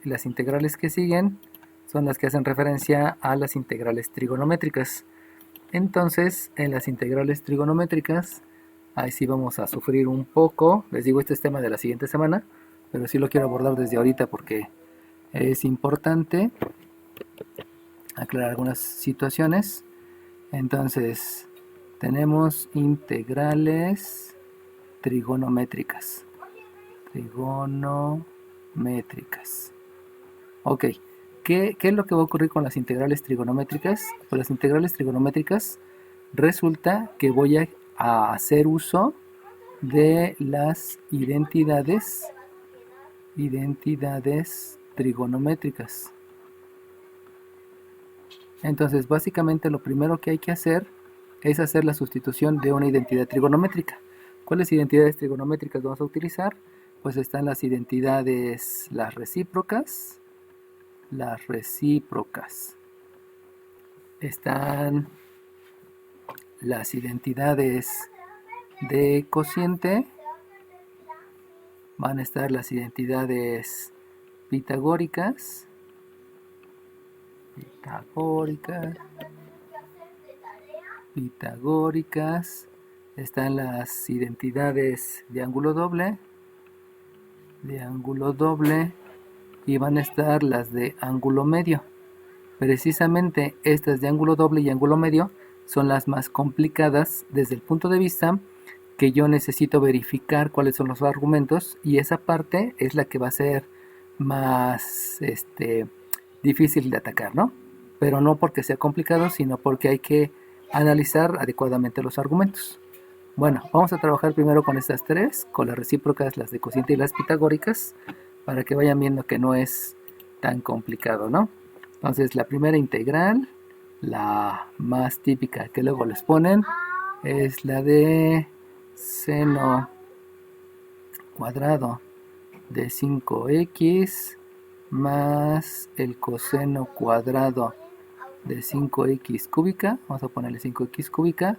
las integrales que siguen son las que hacen referencia a las integrales trigonométricas. Entonces, en las integrales trigonométricas, ahí sí vamos a sufrir un poco. Les digo, este es tema de la siguiente semana, pero sí lo quiero abordar desde ahorita porque es importante aclarar algunas situaciones. Entonces, tenemos integrales trigonométricas. Ok, ¿qué es lo que va a ocurrir con las integrales trigonométricas? Pues las integrales trigonométricas resulta que voy a hacer uso de las identidades trigonométricas. Entonces, básicamente lo primero que hay que hacer es hacer la sustitución de una identidad trigonométrica. ¿Cuáles identidades trigonométricas vamos a utilizar? Pues están las identidades, las recíprocas. Están las identidades de cociente. Van a estar las identidades pitagóricas. Están las identidades de ángulo doble, y van a estar las de ángulo medio. Precisamente estas de ángulo doble y ángulo medio son las más complicadas desde el punto de vista que yo necesito verificar cuáles son los argumentos, y esa parte es la que va a ser más difícil de atacar, ¿no? Pero no porque sea complicado, sino porque hay que analizar adecuadamente los argumentos. Bueno, vamos a trabajar primero con estas tres, con las recíprocas, las de cociente y las pitagóricas, para que vayan viendo que no es tan complicado, ¿no? Entonces, la primera integral, la más típica que luego les ponen, es la de seno cuadrado de 5x más el coseno cuadrado de 5x cúbica, vamos a ponerle 5x cúbica,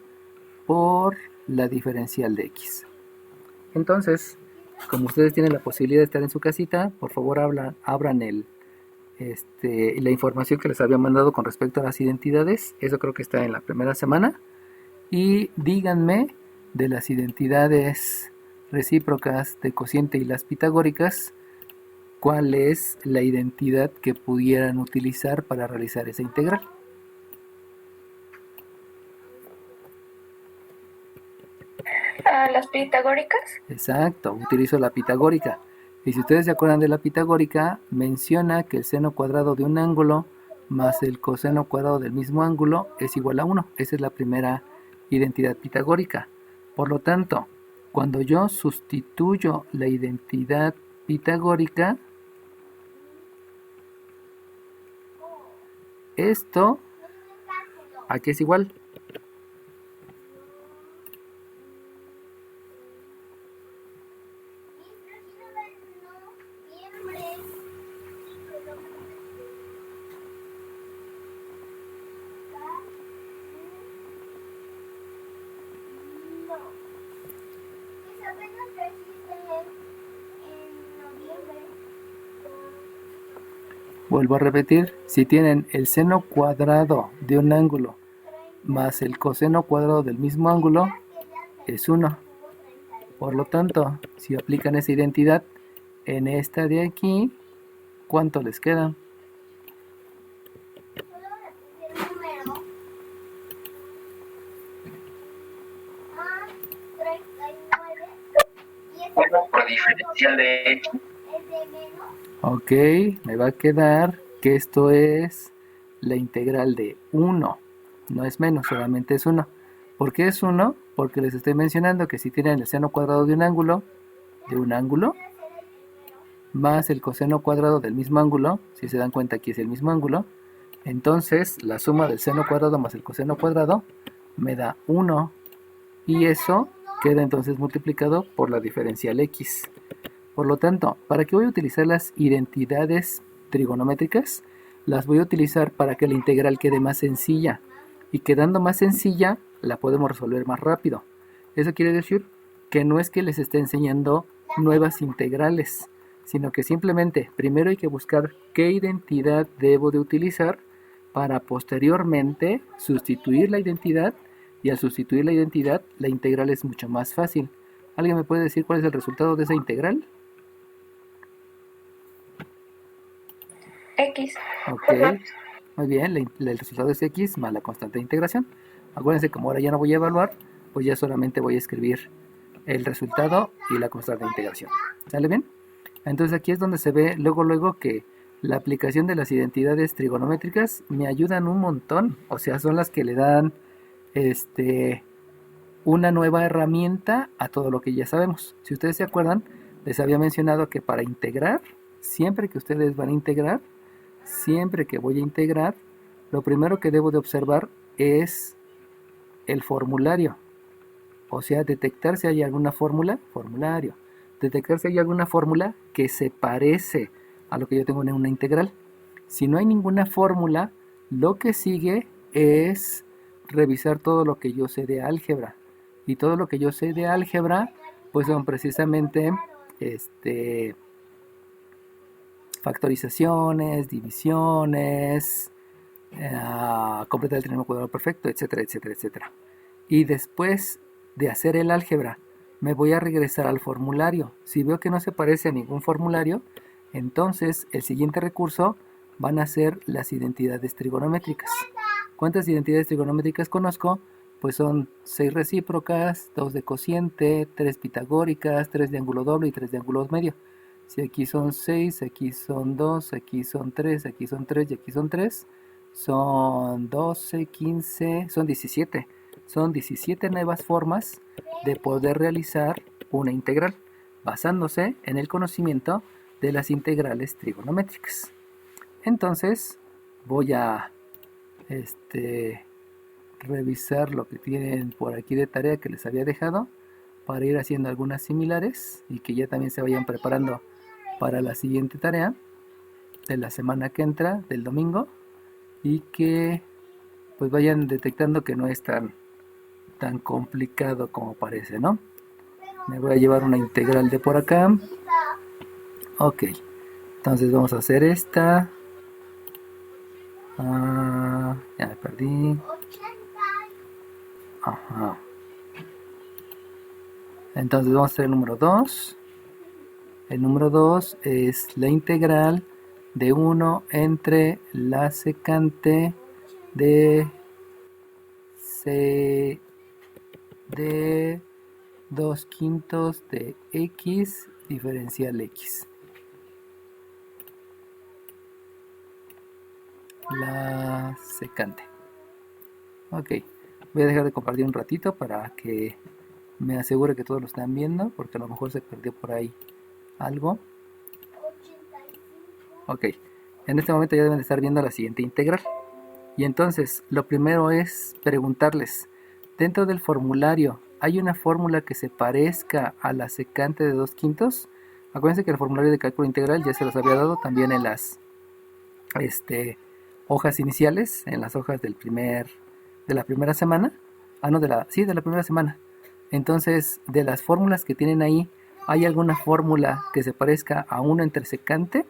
por la diferencial de x. Entonces, como ustedes tienen la posibilidad de estar en su casita, por favor abran la información que les había mandado con respecto a las identidades. Eso creo que está en la primera semana. Y díganme de las identidades recíprocas de cociente y las pitagóricas, ¿cuál es la identidad que pudieran utilizar para realizar esa integral? ¿Las pitagóricas? Exacto, utilizo la pitagórica. Y si ustedes se acuerdan de la pitagórica, menciona que el seno cuadrado de un ángulo más el coseno cuadrado del mismo ángulo es igual a 1. Esa es la primera identidad pitagórica. Por lo tanto, cuando yo sustituyo la identidad pitagórica, esto, ¿a qué es igual? Vuelvo a repetir, si tienen el seno cuadrado de un ángulo más el coseno cuadrado del mismo ángulo, es 1. Por lo tanto, si aplican esa identidad en esta de aquí, ¿cuánto les queda? Por diferencial de x. Ok, me va a quedar que esto es la integral de 1. No es menos, solamente es 1. ¿Por qué es 1? Porque les estoy mencionando que si tienen el seno cuadrado de un ángulo, más el coseno cuadrado del mismo ángulo, si se dan cuenta aquí es el mismo ángulo, entonces la suma del seno cuadrado más el coseno cuadrado me da 1, y eso queda entonces multiplicado por la diferencial x. Por lo tanto, ¿para qué voy a utilizar las identidades trigonométricas? Las voy a utilizar para que la integral quede más sencilla, y quedando más sencilla la podemos resolver más rápido. Eso quiere decir que no es que les esté enseñando nuevas integrales, sino que simplemente primero hay que buscar qué identidad debo de utilizar para posteriormente sustituir la identidad, y al sustituir la identidad la integral es mucho más fácil. ¿Alguien me puede decir cuál es el resultado de esa integral? X. Ok, muy bien, el resultado es x más la constante de integración. Acuérdense, como ahora ya no voy a evaluar, pues ya solamente voy a escribir el resultado y la constante de integración. ¿Sale bien? Entonces aquí es donde se ve luego que la aplicación de las identidades trigonométricas me ayudan un montón. O sea, son las que le dan una nueva herramienta a todo lo que ya sabemos. Si ustedes se acuerdan, les había mencionado que para integrar, siempre que ustedes van a integrar, siempre que voy a integrar, lo primero que debo de observar es el formulario. O sea, detectar si hay alguna fórmula, formulario. Detectar si hay alguna fórmula que se parece a lo que yo tengo en una integral. Si no hay ninguna fórmula, lo que sigue es revisar todo lo que yo sé de álgebra. Y todo lo que yo sé de álgebra, pues son precisamente factorizaciones, divisiones, completar el trinomio cuadrado perfecto, etcétera, etcétera, etcétera. Y después de hacer el álgebra, me voy a regresar al formulario. Si veo que no se parece a ningún formulario, entonces el siguiente recurso van a ser las identidades trigonométricas. ¿Cuántas identidades trigonométricas conozco? Pues son 6 recíprocas, 2 de cociente, 3 pitagóricas, 3 de ángulo doble y 3 de ángulo medio. Si aquí son 6, aquí son 2, aquí son 3, aquí son 3 y aquí son 3, son 12, 15, son 17. Son 17 nuevas formas de poder realizar una integral, basándose en el conocimiento de las integrales trigonométricas. Entonces, voy a revisar lo que tienen por aquí de tarea que les había dejado, para ir haciendo algunas similares y que ya también se vayan preparando para la siguiente tarea de la semana que entra, del domingo, y que pues vayan detectando que no es tan complicado como parece, ¿no? Me voy a llevar una integral de por acá. Ok, entonces vamos a hacer esta. Ya me perdí. Ajá. Entonces vamos a hacer el número 2. El número 2 es la integral de 1 entre la secante de 2 quintos de x diferencial x. La secante. Ok, voy a dejar de compartir un ratito para que me asegure que todos lo están viendo, porque a lo mejor se perdió por ahí algo. Ok, en este momento ya deben de estar viendo la siguiente integral. Y entonces, lo primero es preguntarles, dentro del formulario, ¿hay una fórmula que se parezca a la secante de 2 quintos? Acuérdense que el formulario de cálculo integral ya se los había dado también en las hojas iniciales, en las hojas de la primera semana. No, de la primera semana. Entonces, de las fórmulas que tienen ahí, ¿hay alguna fórmula que se parezca a 1 entre secante?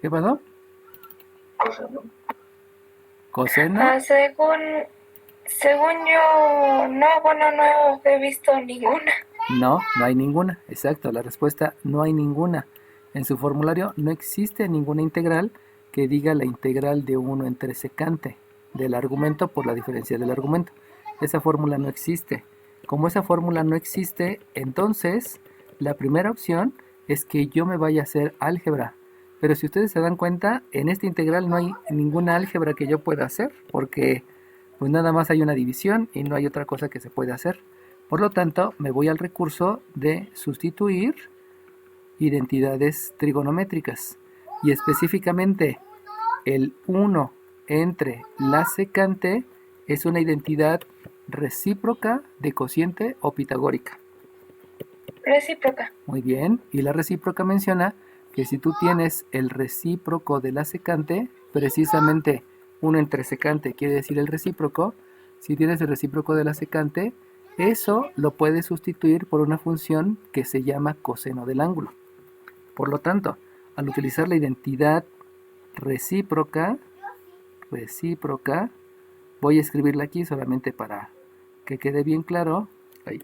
¿Qué pasó? ¿Coseno? Según yo, no, bueno, no he visto ninguna. No, no hay ninguna. Exacto, la respuesta no hay ninguna. En su formulario no existe ninguna integral que diga la integral de 1 entre secante del argumento por la diferencia del argumento. Esa fórmula no existe. Como esa fórmula no existe, entonces la primera opción es que yo me vaya a hacer álgebra. Pero si ustedes se dan cuenta, en esta integral no hay ninguna álgebra que yo pueda hacer, porque pues nada más hay una división y no hay otra cosa que se pueda hacer. Por lo tanto, me voy al recurso de sustituir identidades trigonométricas. Y específicamente, el 1 entre la secante es una identidad ¿Recíproca de cociente o pitagórica? Recíproca. Muy bien, y la recíproca menciona que si tú tienes el recíproco de la secante, precisamente 1 entre secante quiere decir el recíproco, si tienes el recíproco de la secante, eso lo puedes sustituir por una función que se llama coseno del ángulo. Por lo tanto, al utilizar la identidad recíproca, voy a escribirla aquí solamente para que quede bien claro. Ahí.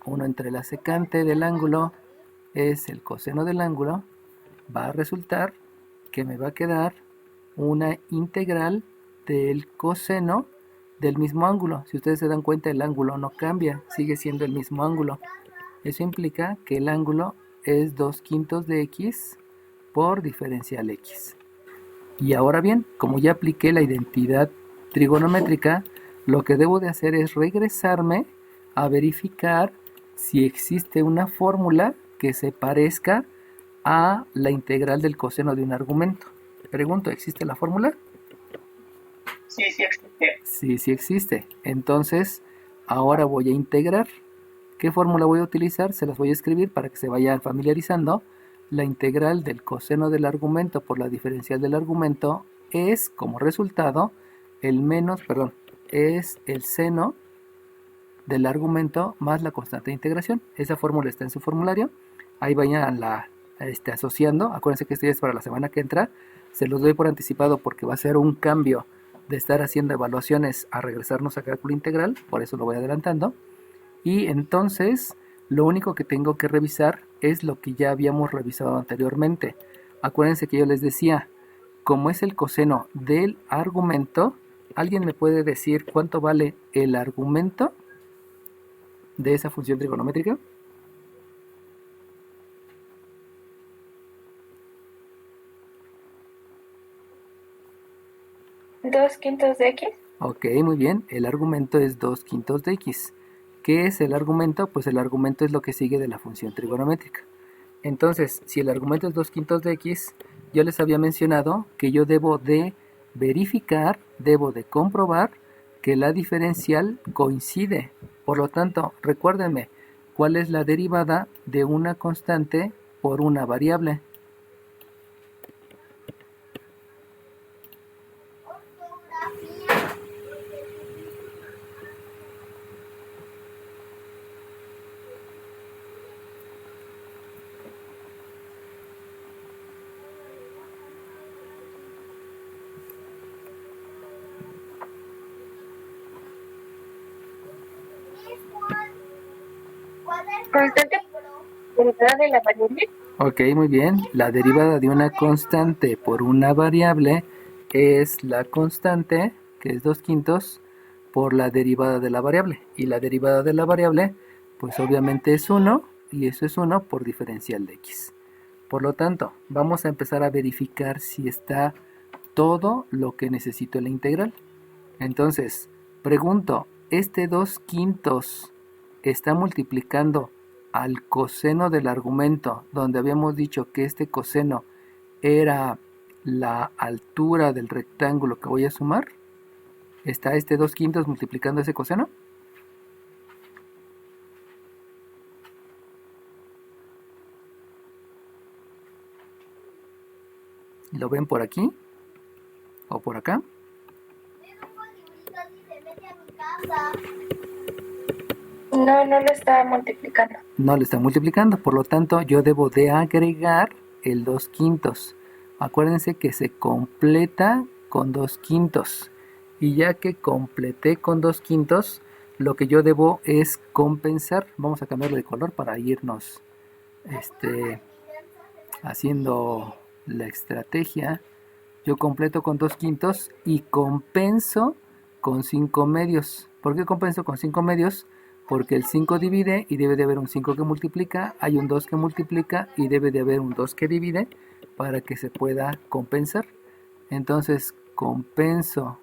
1 entre la secante del ángulo es el coseno del ángulo, va a resultar que me va a quedar una integral del coseno del mismo ángulo. Si ustedes se dan cuenta, el ángulo no cambia, sigue siendo el mismo ángulo. Eso implica que el ángulo es 2/5 de x por diferencial x. Y ahora bien, como ya apliqué la identidad trigonométrica, lo que debo de hacer es regresarme a verificar si existe una fórmula que se parezca a la integral del coseno de un argumento. Pregunto, ¿existe la fórmula? Sí, sí existe. Sí, sí existe. Entonces, ahora voy a integrar. ¿Qué fórmula voy a utilizar? Se las voy a escribir para que se vayan familiarizando. La integral del coseno del argumento por la diferencial del argumento es, como resultado, es el seno del argumento más la constante de integración. Esa fórmula está en su formulario. Ahí vayan asociando. Acuérdense que esto ya es para la semana que entra. Se los doy por anticipado porque va a ser un cambio de estar haciendo evaluaciones a regresarnos a cálculo integral. Por eso lo voy adelantando. Y entonces, lo único que tengo que revisar es lo que ya habíamos revisado anteriormente. Acuérdense que yo les decía, como es el coseno del argumento, ¿alguien me puede decir cuánto vale el argumento de esa función trigonométrica? ¿2/5 de x? Ok, muy bien. El argumento es 2/5 de x. ¿Qué es el argumento? Pues el argumento es lo que sigue de la función trigonométrica. Entonces, si el argumento es 2/5 de x, yo les había mencionado que yo debo de verificar, debo de comprobar que la diferencial coincide. Por lo tanto, recuérdenme, ¿cuál es la derivada de una constante por una variable? Constante derivada de la variable. Ok, muy bien. La derivada de una constante por una variable es la constante, que es 2/5, por la derivada de la variable. Y la derivada de la variable, pues obviamente es 1, y eso es 1 por diferencial de x. Por lo tanto, vamos a empezar a verificar si está todo lo que necesito en la integral. Entonces, pregunto, ¿este 2/5 está multiplicando al coseno del argumento, donde habíamos dicho que este coseno era la altura del rectángulo que voy a sumar? ¿Está este 2/5 multiplicando ese coseno? ¿Lo ven por aquí? ¿O por acá? No, no lo está multiplicando. No lo está multiplicando, por lo tanto yo debo de agregar el 2/5. Acuérdense que se completa con 2/5, y ya que completé con 2/5, lo que yo debo es compensar. Vamos a cambiarle de color para irnos haciendo la estrategia. Yo completo con 2/5 y compenso con 5/2. ¿Por qué compenso con 5/2? Porque el 5 divide y debe de haber un 5 que multiplica, hay un 2 que multiplica y debe de haber un 2 que divide para que se pueda compensar. Entonces compenso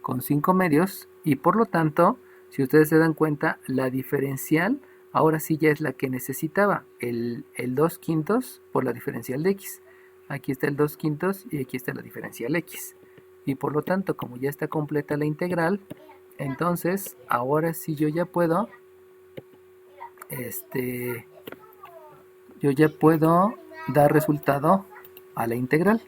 con 5/2 y por lo tanto, si ustedes se dan cuenta, la diferencial ahora sí ya es la que necesitaba, el 2/5 por la diferencial de x. Aquí está el 2/5 y aquí está la diferencial x. Y por lo tanto, como ya está completa la integral, Entonces, ahora sí yo ya puedo, dar resultado a la integral.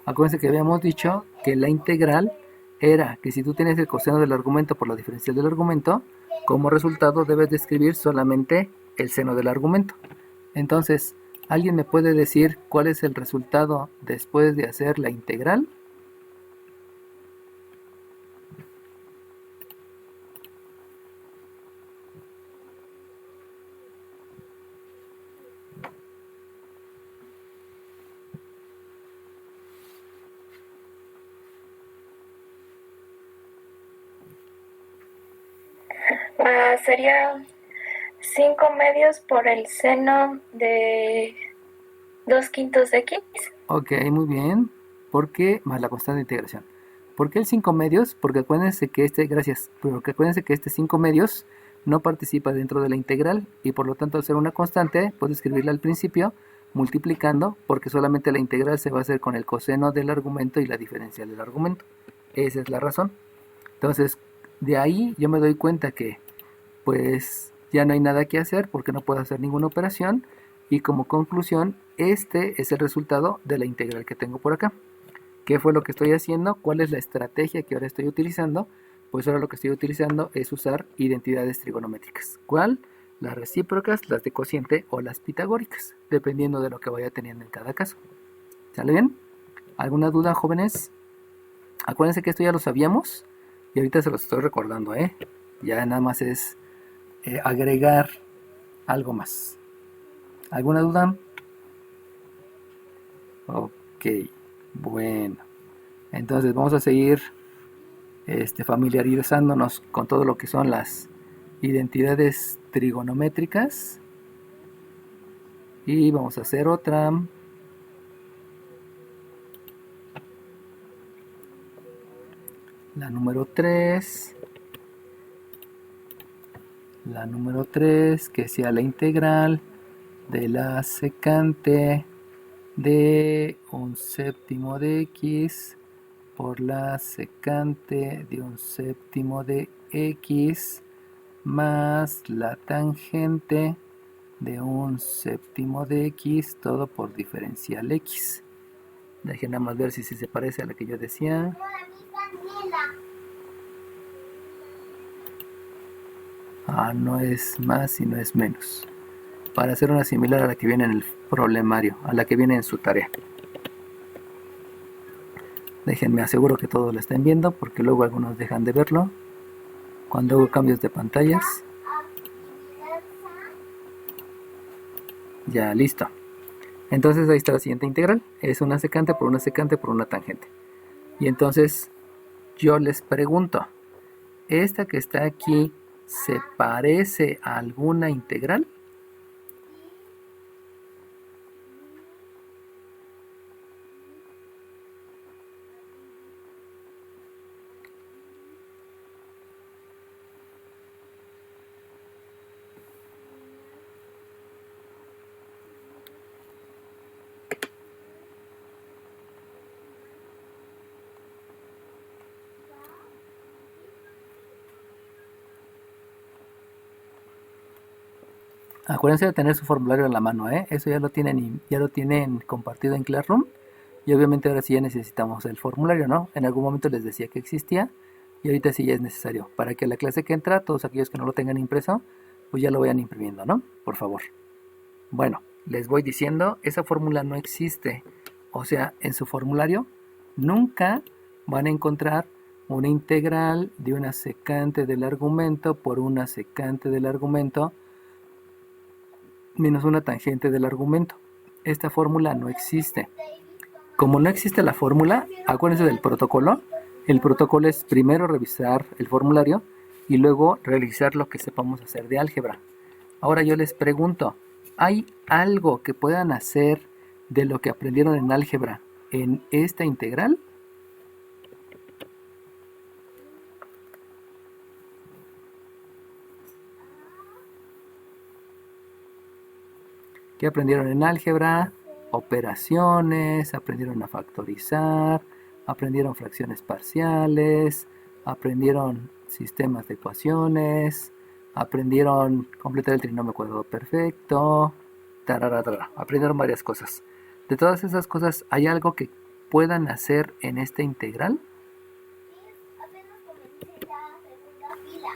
Acuérdense que habíamos dicho que la integral era que si tú tienes el coseno del argumento por la diferencial del argumento, como resultado debes de escribir solamente el seno del argumento. Entonces, ¿alguien me puede decir cuál es el resultado después de hacer la integral? Sería 5 medios por el seno de 2/5 de x. Ok, muy bien. ¿Por qué? Más la constante de integración. ¿Por qué el 5 medios? Porque acuérdense que porque acuérdense que este 5 medios no participa dentro de la integral y por lo tanto al ser una constante puedo escribirla al principio multiplicando porque solamente la integral se va a hacer con el coseno del argumento y la diferencial del argumento. Esa es la razón. Entonces, de ahí yo me doy cuenta que pues ya no hay nada que hacer porque no puedo hacer ninguna operación y como conclusión este es el resultado de la integral que tengo por acá. ¿Qué fue lo que estoy haciendo? ¿Cuál es la estrategia que ahora estoy utilizando? Pues ahora lo que estoy utilizando es usar identidades trigonométricas. ¿Cuál? Las recíprocas, las de cociente o las pitagóricas, dependiendo de lo que vaya teniendo en cada caso. ¿Sale bien? ¿Alguna duda, jóvenes? Acuérdense que esto ya lo sabíamos y ahorita se los estoy recordando, ¿eh? Ya nada más es agregar algo más. ¿Alguna duda? Ok, bueno. Entonces vamos a seguir familiarizándonos con todo lo que son las identidades trigonométricas. Y vamos a hacer otra. La número 3. La número 3, que sea la integral de la secante de 1/7 de x por la secante de 1/7 de x más la tangente de 1/7 de x, todo por diferencial x. Dejen nada más ver si se parece a la que yo decía. No es más sino es menos. Para hacer una similar a la que viene en el problemario, a la que viene en su tarea. Déjenme aseguro que todos lo estén viendo porque luego algunos dejan de verlo cuando hago cambios de pantallas. Ya, listo. Entonces ahí está la siguiente integral. Es una secante por una secante por una tangente. Y entonces yo les pregunto, ¿esta que está aquí se parece a alguna integral? Acuérdense de tener su formulario en la mano, ¿eh? Eso ya lo tienen compartido en Classroom. Y obviamente ahora sí ya necesitamos el formulario, ¿no? En algún momento les decía que existía y ahorita sí ya es necesario. Para que la clase que entra, todos aquellos que no lo tengan impreso, pues ya lo vayan imprimiendo, ¿no? Por favor. Bueno, les voy diciendo, esa fórmula no existe. O sea, en su formulario nunca van a encontrar una integral de una secante del argumento por una secante del argumento menos una tangente del argumento. Esta fórmula no existe. Como no existe la fórmula, acuérdense del protocolo. El protocolo es primero revisar el formulario y luego realizar lo que sepamos hacer de álgebra. Ahora yo les pregunto, ¿hay algo que puedan hacer de lo que aprendieron en álgebra en esta integral? ¿Qué aprendieron en álgebra? Operaciones, aprendieron a factorizar, aprendieron fracciones parciales, aprendieron sistemas de ecuaciones, aprendieron completar el trinomio cuadrado perfecto, aprendieron varias cosas. De todas esas cosas, ¿hay algo que puedan hacer en esta integral? Apenas comencé la segunda fila.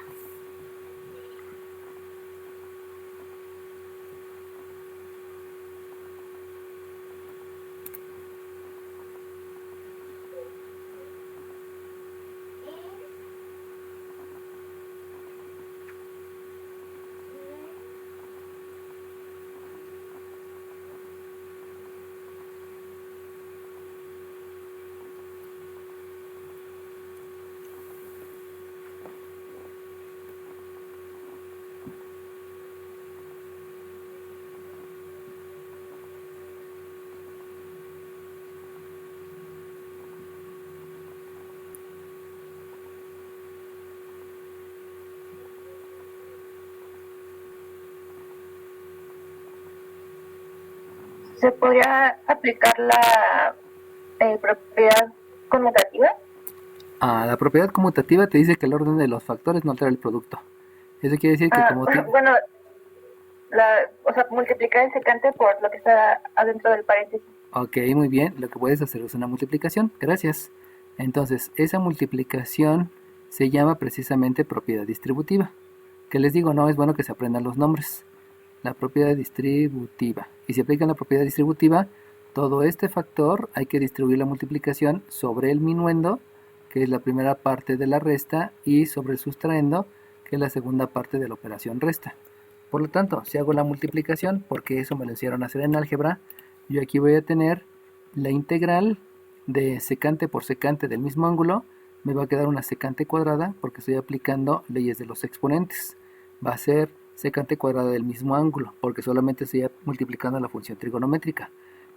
¿Se podría aplicar la propiedad conmutativa? La propiedad conmutativa te dice que el orden de los factores no altera el producto. Eso quiere decir que como bueno, o sea, multiplicar el secante por lo que está adentro del paréntesis. Ok, muy bien. Lo que puedes hacer es una multiplicación. Gracias. Entonces, esa multiplicación se llama precisamente propiedad distributiva. Que les digo, no es bueno que se aprendan los nombres. La propiedad distributiva. Y si aplican la propiedad distributiva, todo este factor hay que distribuir la multiplicación sobre el minuendo, que es la primera parte de la resta, y sobre el sustraendo, que es la segunda parte de la operación resta. Por lo tanto, si hago la multiplicación, porque eso me lo enseñaron a hacer en álgebra, yo aquí voy a tener la integral de secante por secante del mismo ángulo, me va a quedar una secante cuadrada, porque estoy aplicando leyes de los exponentes. Va a ser secante cuadrada del mismo ángulo, porque solamente estoy multiplicando la función trigonométrica.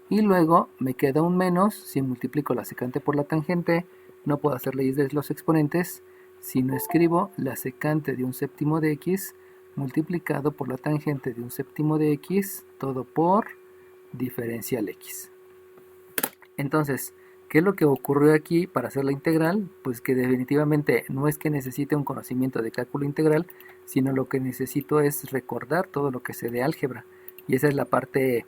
Y luego me queda un menos, si multiplico la secante por la tangente, no puedo hacer leyes de los exponentes, si no escribo la secante de un séptimo de x multiplicado por la tangente de un séptimo de x, todo por diferencial x. Entonces, ¿qué es lo que ocurrió aquí para hacer la integral? Pues que definitivamente no es que necesite un conocimiento de cálculo integral, sino lo que necesito es recordar todo lo que sé de álgebra. Y esa es la parte,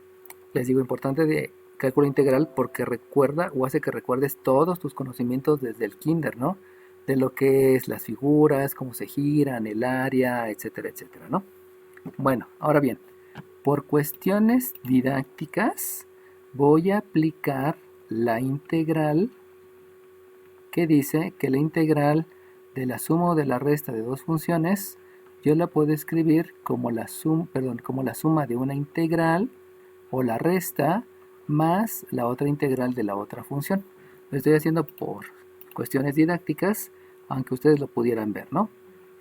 les digo, importante de cálculo integral, porque recuerda o hace que recuerdes todos tus conocimientos desde el kinder, ¿no? De lo que es las figuras, cómo se giran, el área, etcétera, etcétera, ¿no? Bueno, ahora bien, por cuestiones didácticas voy a aplicar la integral que dice que la integral de la suma o de la resta de dos funciones yo la puedo escribir como la suma de una integral o la resta más la otra integral de la otra función. Lo estoy haciendo por cuestiones didácticas, aunque ustedes lo pudieran ver, ¿no?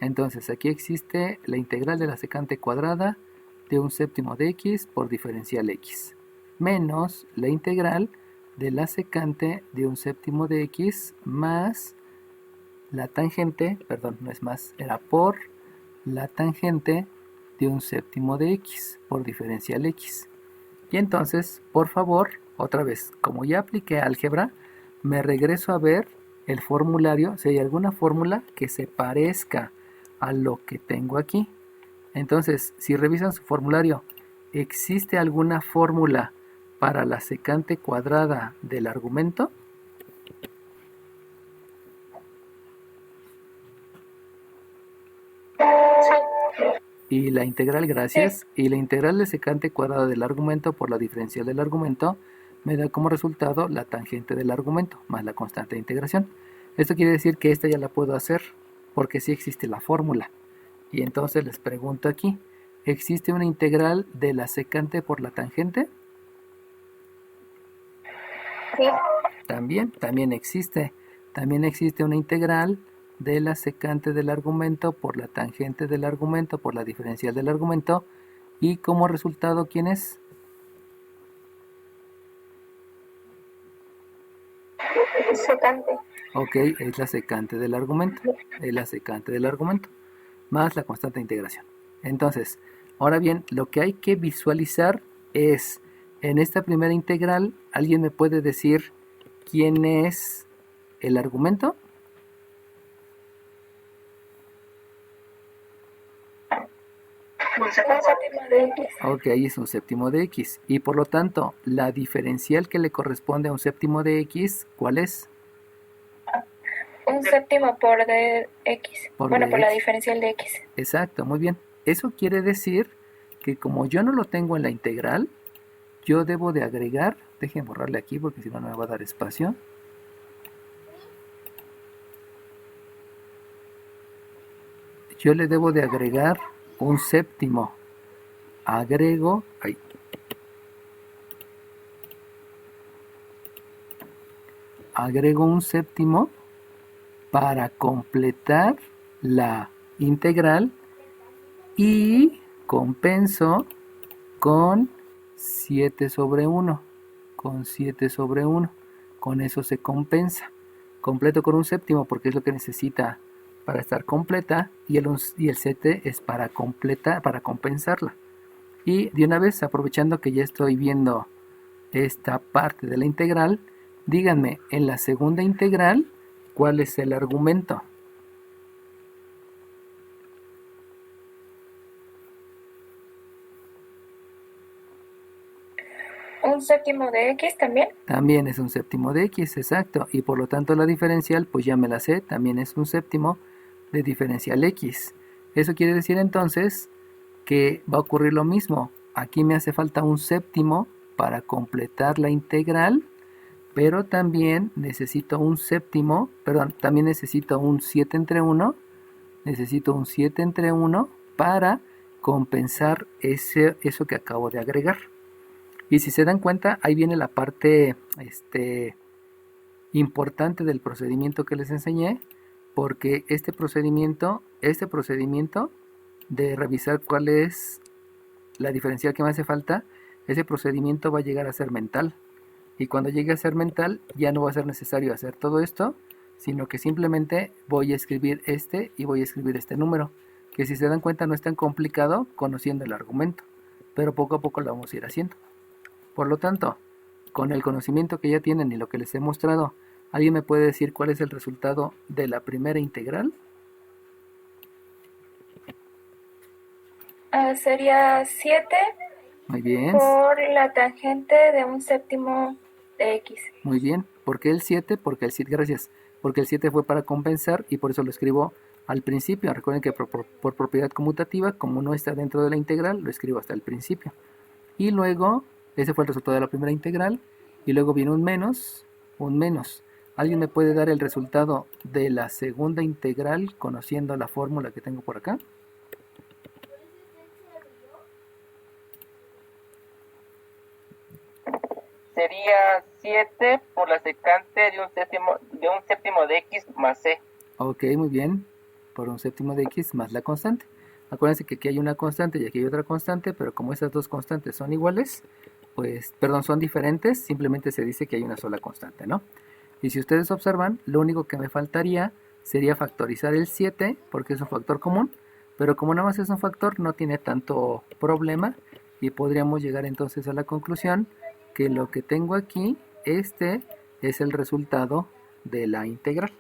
Entonces aquí existe la integral de la secante cuadrada de un séptimo de x por diferencial x, menos la integral de la secante de un séptimo de x más la tangente, perdón, no es más, era por la tangente de un séptimo de x por diferencial x. Y entonces, por favor, otra vez, como ya apliqué álgebra, me regreso a ver el formulario, si hay alguna fórmula que se parezca a lo que tengo aquí. Entonces, si revisan su formulario, ¿existe alguna fórmula para la secante cuadrada del argumento? Y la integral, gracias, y la integral de secante cuadrada del argumento por la diferencial del argumento me da como resultado la tangente del argumento más la constante de integración. Esto quiere decir que esta ya la puedo hacer porque sí existe la fórmula. Y entonces les pregunto aquí, ¿existe una integral de la secante por la tangente? Sí. También existe. También existe una integral de la secante del argumento por la tangente del argumento por la diferencial del argumento. Y como resultado, ¿quién es? Secante. Ok, es la secante del argumento. Es la secante del argumento más la constante de integración. Entonces, ahora bien, lo que hay que visualizar es, en esta primera integral, ¿alguien me puede decir quién es el argumento? Un Un séptimo. séptimo de X. Ok, ahí es un séptimo de x. Y por lo tanto, la diferencial que le corresponde a un séptimo de x, ¿cuál es? Un séptimo por de X. Por Bueno, por la dx. diferencial de X. Exacto, muy bien. Eso quiere decir que como yo no lo tengo en la integral, yo debo de agregar, dejen borrarle aquí porque si no, no me va a dar espacio. Yo le debo de agregar un séptimo. Agrego, ahí. Agrego un séptimo para completar la integral y compenso con 7 sobre 1. Con 7 sobre 1. Con eso se compensa. Completo con un séptimo porque es lo que necesita para estar completa y el 7 es para compensarla. Y de una vez, aprovechando que ya estoy viendo esta parte de la integral, díganme, en la segunda integral, ¿cuál es el argumento? Un séptimo de X también. También es un séptimo de x, exacto. Y por lo tanto la diferencial, pues ya me la sé, también es un séptimo de diferencial x. Eso quiere decir entonces que va a ocurrir lo mismo. Aquí me hace falta un séptimo para completar la integral, pero también necesito un séptimo, perdón, también necesito un 7 entre 1, necesito un 7 entre 1 para compensar eso que acabo de agregar. Y si se dan cuenta, ahí viene la parte importante del procedimiento que les enseñé, porque este procedimiento de revisar cuál es la diferencial que me hace falta, ese procedimiento va a llegar a ser mental. Y cuando llegue a ser mental, ya no va a ser necesario hacer todo esto, sino que simplemente voy a escribir este y voy a escribir este número, que si se dan cuenta no es tan complicado conociendo el argumento, pero poco a poco lo vamos a ir haciendo. Por lo tanto, con el conocimiento que ya tienen y lo que les he mostrado, ¿alguien me puede decir cuál es el resultado de la primera integral? Sería 7 Muy bien, por la tangente de un séptimo de X. muy bien. ¿Por qué el 7? Porque el 7, gracias. Porque el 7 fue para compensar y por eso lo escribo al principio. Recuerden que por propiedad conmutativa, como no está dentro de la integral, lo escribo hasta el principio. Y luego, ese fue el resultado de la primera integral. Y luego viene un menos, un menos. ¿Alguien me puede dar el resultado de la segunda integral conociendo la fórmula que tengo por acá? Sería 7 por la secante de un séptimo de x más c. Ok, muy bien. Por un séptimo de x más la constante. Acuérdense que aquí hay una constante y aquí hay otra constante, pero como esas dos constantes son iguales, pues, perdón, son diferentes, simplemente se dice que hay una sola constante, ¿no? Y si ustedes observan, lo único que me faltaría sería factorizar el 7, porque es un factor común, pero como nada más es un factor, no tiene tanto problema, y podríamos llegar entonces a la conclusión que lo que tengo aquí, este es el resultado de la integral.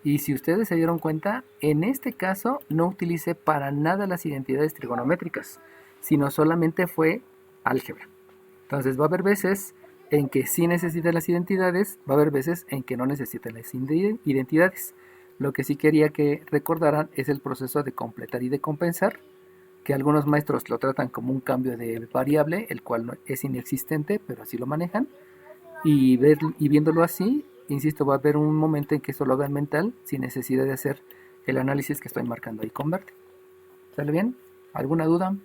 Y si ustedes se dieron cuenta, en este caso no utilicé para nada las identidades trigonométricas, sino solamente fue álgebra. Entonces va a haber veces en que sí necesiten las identidades, va a haber veces en que no necesiten las identidades. Lo que sí quería que recordaran es el proceso de completar y de compensar, que algunos maestros lo tratan como un cambio de variable, el cual no, es inexistente, pero así lo manejan. Y viéndolo así, insisto, va a haber un momento en que eso lo hagan mental, sin necesidad de hacer el análisis que estoy marcando ahí con verde. ¿Sale bien? ¿Alguna duda?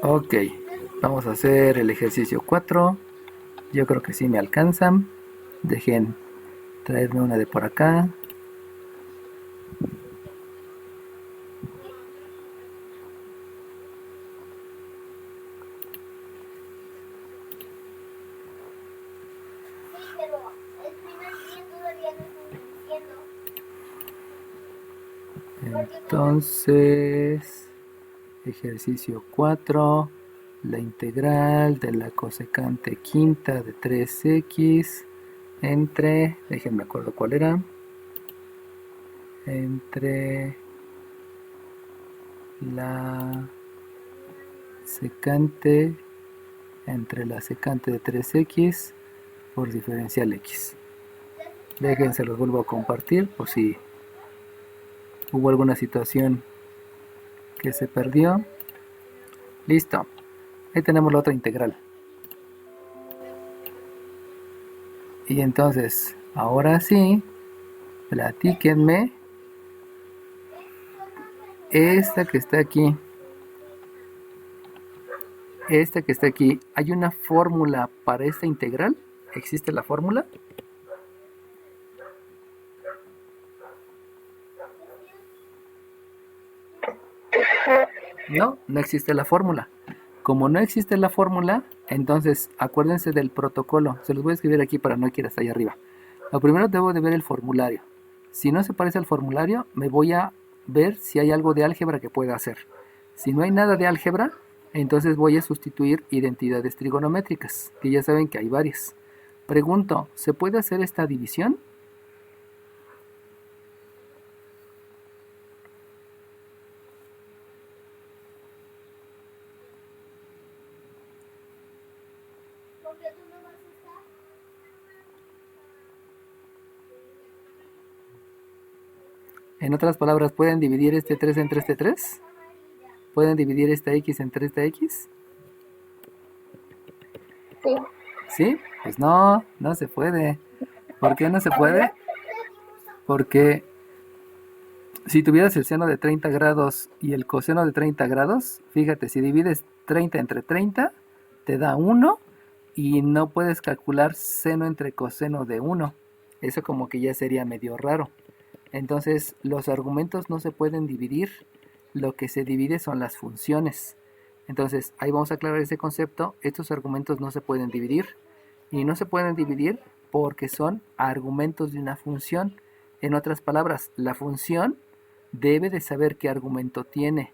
Ok, vamos a hacer el ejercicio 4. Yo creo que sí me alcanzan. Dejen traerme una de por acá. Sí, pero el primer día todavía no estoy diciendo. Entonces, ejercicio 4, la integral de la cosecante quinta de 3x entre, déjenme acuerdo cuál era, entre la secante de 3x por diferencial x. Déjense, los vuelvo a compartir por si hubo alguna situación que se perdió. Listo. Ahí tenemos la otra integral. Y entonces, ahora sí, platíquenme esta que está aquí. Esta que está aquí, ¿hay una fórmula para esta integral? ¿Existe la fórmula? No, no existe la fórmula. Como no existe la fórmula, entonces acuérdense del protocolo. Se los voy a escribir aquí para no ir hasta allá arriba. Lo primero debo de ver el formulario. Si no se parece al formulario, me voy a ver si hay algo de álgebra que pueda hacer. Si no hay nada de álgebra, entonces voy a sustituir identidades trigonométricas, que ya saben que hay varias. Pregunto, ¿se puede hacer esta división? Porque tú no vas a estar. En otras palabras, ¿pueden dividir este 3 entre este 3? ¿Pueden dividir esta x entre esta x? Sí. ¿Sí? Pues no, no se puede. ¿Por qué no se puede? Porque si tuvieras el seno de 30 grados y el coseno de 30 grados, fíjate, si divides 30 entre 30, te da 1 y no puedes calcular seno entre coseno de 1. Eso como que ya sería medio raro. Entonces, los argumentos no se pueden dividir. Lo que se divide son las funciones. Entonces, ahí vamos a aclarar ese concepto. Estos argumentos no se pueden dividir. Y no se pueden dividir porque son argumentos de una función. En otras palabras, la función debe de saber qué argumento tiene.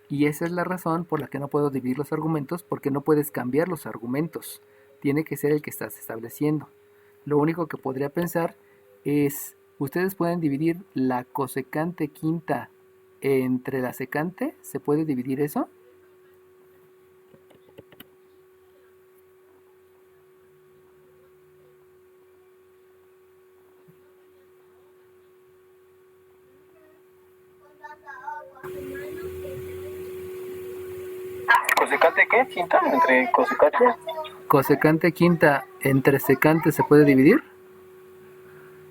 Y esa es la razón por la que no puedo dividir los argumentos, porque no puedes cambiar los argumentos. Tiene que ser el que estás estableciendo. Lo único que podría pensar es, ustedes pueden dividir la cosecante quinta entre la secante. ¿Se puede dividir eso? ¿Cosecante qué? ¿Quinta? ¿Entre cosecante? Cosecante quinta entre secante se puede dividir.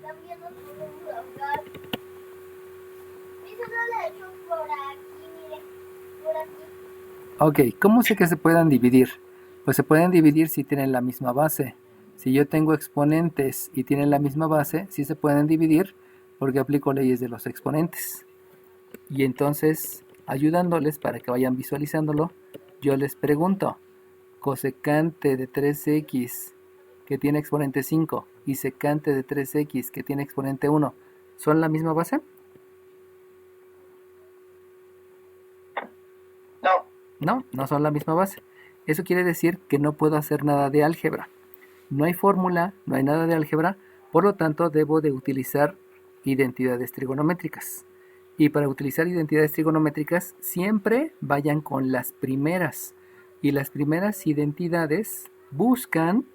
También nos podemos ahogar. Eso no lo he hecho por aquí, mire. Por aquí. Ok, ¿cómo sé que se puedan dividir? Pues se pueden dividir si tienen la misma base. Si yo tengo exponentes y tienen la misma base, sí se pueden dividir porque aplico leyes de los exponentes. Y entonces, ayudándoles para que vayan visualizándolo, yo les pregunto, cosecante de 3x que tiene exponente 5 y secante de 3x que tiene exponente 1, ¿son la misma base? No. No, no son la misma base. Eso quiere decir que no puedo hacer nada de álgebra. No hay fórmula, no hay nada de álgebra, por lo tanto debo de utilizar identidades trigonométricas. Y para utilizar identidades trigonométricas siempre vayan con las primeras. Y las primeras identidades buscan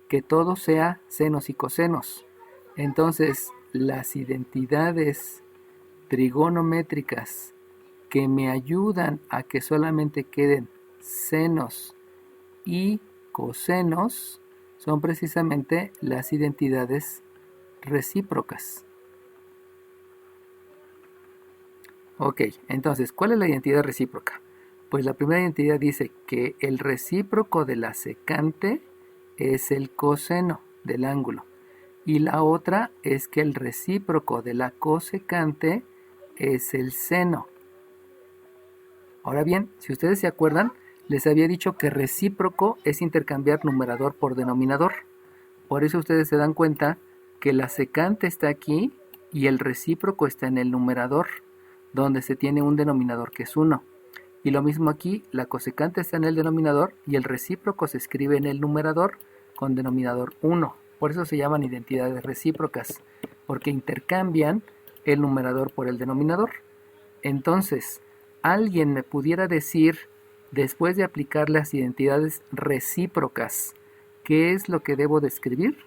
que todo sea senos y cosenos. Entonces, las identidades trigonométricas que me ayudan a que solamente queden senos y cosenos son precisamente las identidades recíprocas. Ok, entonces, ¿cuál es la identidad recíproca? Pues la primera identidad dice que el recíproco de la secante es el coseno del ángulo. Y la otra es que el recíproco de la cosecante es el seno. Ahora bien, si ustedes se acuerdan, les había dicho que recíproco es intercambiar numerador por denominador. Por eso ustedes se dan cuenta que la secante está aquí y el recíproco está en el numerador, donde se tiene un denominador que es 1. Y lo mismo aquí, la cosecante está en el denominador y el recíproco se escribe en el numerador con denominador 1. Por eso se llaman identidades recíprocas, porque intercambian el numerador por el denominador. Entonces, alguien me pudiera decir, después de aplicar las identidades recíprocas, ¿qué es lo que debo de escribir?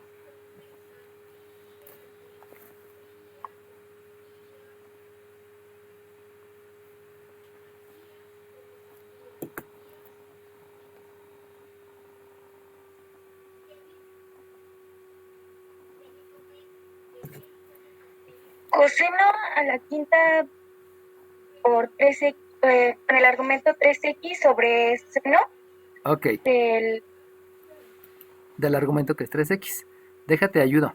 Coseno a la quinta por 3x, con el argumento 3x sobre seno Ok, del argumento que es 3x. Déjate ayudo.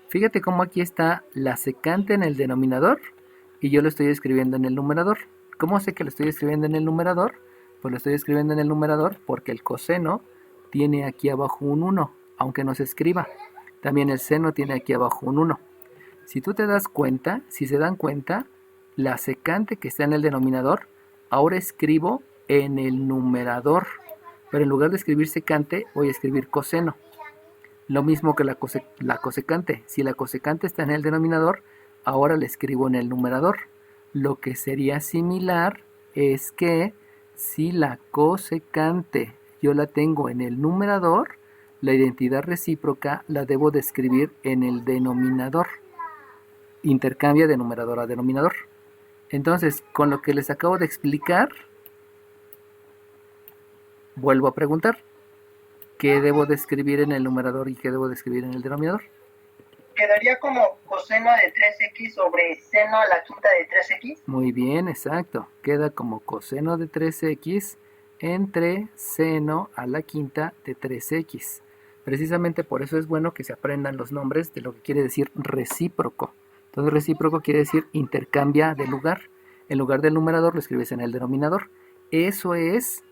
Fíjate cómo aquí está la secante en el denominador y yo lo estoy escribiendo en el numerador. ¿Cómo sé que lo estoy escribiendo en el numerador? Pues lo estoy escribiendo en el numerador porque el coseno tiene aquí abajo un 1, aunque no se escriba. También el seno tiene aquí abajo un 1. Si tú te das cuenta, si se dan cuenta, la secante que está en el denominador, ahora escribo en el numerador. Pero en lugar de escribir secante, voy a escribir coseno. Lo mismo que la cosecante. Si la cosecante está en el denominador, ahora la escribo en el numerador. Lo que sería similar es que si la cosecante yo la tengo en el numerador, la identidad recíproca la debo de escribir en el denominador. Intercambia de numerador a denominador. Entonces, con lo que les acabo de explicar, vuelvo a preguntar, ¿qué debo de escribir en el numerador y qué debo de escribir en el denominador? Quedaría como coseno de 3x sobre seno a la quinta de 3x. Muy bien, exacto. Queda como coseno de 3x entre seno a la quinta de 3x. Precisamente por eso es bueno que se aprendan los nombres de lo que quiere decir recíproco. Entonces recíproco quiere decir intercambia de lugar. En lugar del numerador lo escribes en el denominador. Eso es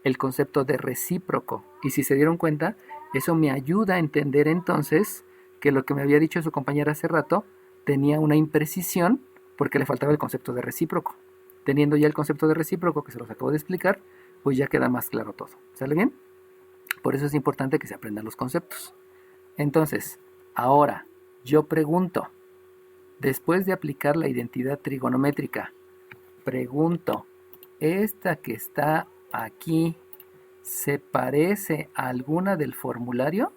el concepto de recíproco. Y si se dieron cuenta, eso me ayuda a entender entonces que lo que me había dicho su compañera hace rato tenía una imprecisión porque le faltaba el concepto de recíproco. Teniendo ya el concepto de recíproco que se los acabo de explicar, pues ya queda más claro todo. ¿Sale bien? Por eso es importante que se aprendan los conceptos. Entonces, ahora yo pregunto, después de aplicar la identidad trigonométrica, pregunto, ¿esta que está aquí se parece a alguna del formulario?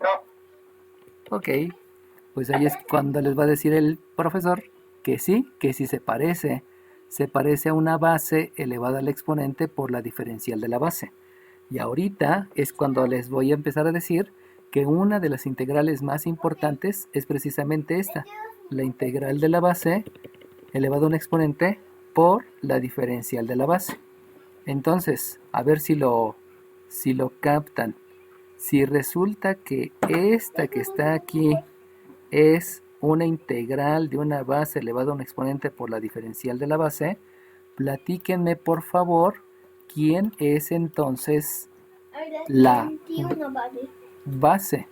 No. Ok, pues ahí es cuando les va a decir el profesor que sí se parece. Se parece a una base elevada al exponente por la diferencial de la base. Y ahorita es cuando les voy a empezar a decir que una de las integrales más importantes es precisamente esta, la integral de la base elevado a un exponente por la diferencial de la base. Entonces, a ver si lo captan. Si resulta que esta que está aquí es una integral de una base elevada a un exponente por la diferencial de la base, platíquenme por favor quién es entonces la base.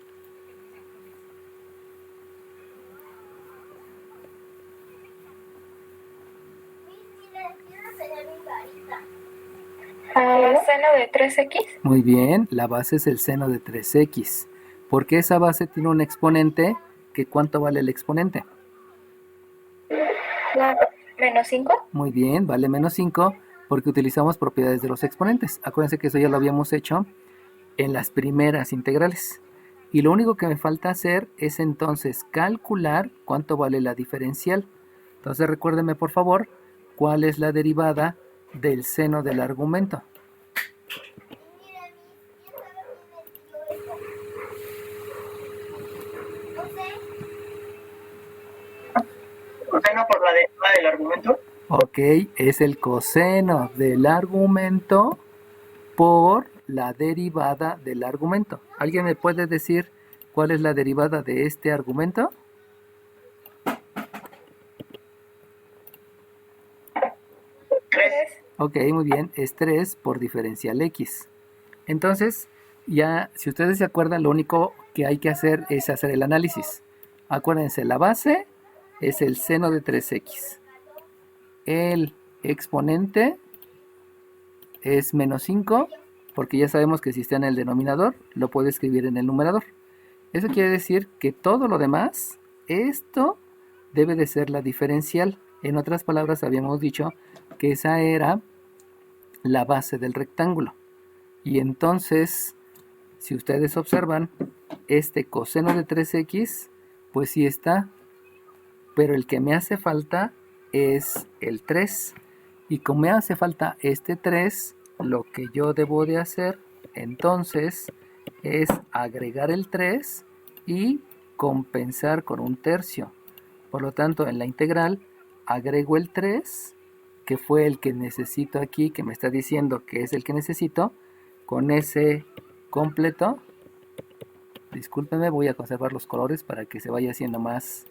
Seno de 3x. Muy bien, la base es el seno de 3x. Porque esa base tiene un exponente que ¿cuánto vale el exponente? Menos 5. Muy bien, vale menos 5 porque utilizamos propiedades de los exponentes. Acuérdense que eso ya lo habíamos hecho en las primeras integrales. Y lo único que me falta hacer es entonces calcular cuánto vale la diferencial. Entonces recuérdenme por favor cuál es la derivada del seno del argumento. Coseno por la derivada del argumento. Ok, es el coseno del argumento por la derivada del argumento. ¿Alguien me puede decir cuál es la derivada de este argumento? Ok, muy bien, es 3 por diferencial x. Entonces, ya, si ustedes se acuerdan, lo único que hay que hacer es hacer el análisis. Acuérdense, la base es el seno de 3x. El exponente es menos 5, porque ya sabemos que si está en el denominador, lo puedo escribir en el numerador. Eso quiere decir que todo lo demás, esto debe de ser la diferencial. En otras palabras, habíamos dicho que esa era la base del rectángulo. Y entonces, si ustedes observan, este coseno de 3x, pues sí está, pero el que me hace falta es el 3. Y como me hace falta este 3, lo que yo debo de hacer entonces es agregar el 3 y compensar con un tercio. Por lo tanto, en la integral agrego el 3, que fue el que necesito aquí, que me está diciendo que es el que necesito, con ese completo. Discúlpenme, voy a conservar los colores para que se vaya haciendo más